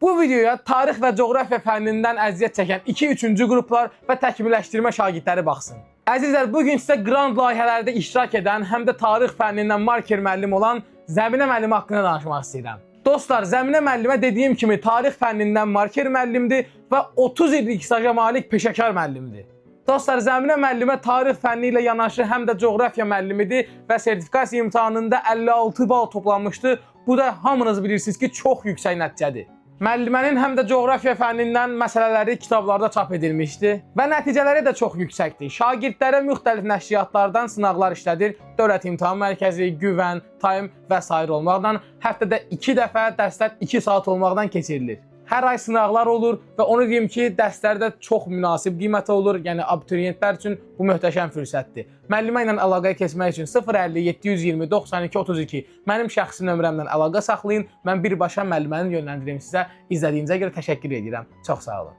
Bu videoya tarix və coğrafiya fənnindən əziyyət çəkən 2-3-cü qruplar və təkmilləşdirmə şagirdləri baxsın. Əzizlər, bugün sizə qrand layihələrdə iştirak edən, həm də tarix fənnindən marker müəllim olan Zəminə müəllimi haqqında danışmaq istəyirəm. Dostlar, Zəminə müəllimə dediyim kimi tarix fənnindən marker müəllimdir və 30 illik staja malik peşəkar müəllimdir. Dostlar, Zəminə müəllimə tarix fənni ilə yanaşı həm də coğrafiya müəllimidir və sertifikasiya imtahanında 56 bal toplanmışdı. Bu da hamınız bilirsiniz ki, çox yüksək nəticədir. Müəllimənin həm də coğrafiya fənnindən məsələləri kitablarda çap edilmişdi və nəticələri də çox yüksəkdir. Şagirdlərə müxtəlif nəşriyyatlardan sınaqlar işlədir. Dövlət İmtahan Mərkəzi, Güvən, Time və s. olmaqla həftədə 2 dəfə dərslər 2 saat olmaqdan keçirilir. Hər ay sınaqlar olur və onu deyim ki, dərslər də çox münasib qiymətə olur. Yəni abituriyentlər üçün bu möhtəşəm fürsətdir. Müəllimə ilə əlaqəyə keçmək üçün 050 720 92 32 mənim şəxsi nömrəmlə əlaqə saxlayın. Mən birbaşa müəllimənin yönləndirim sizə. İzlədiyinizə görə təşəkkür edirəm. Çox sağ olun.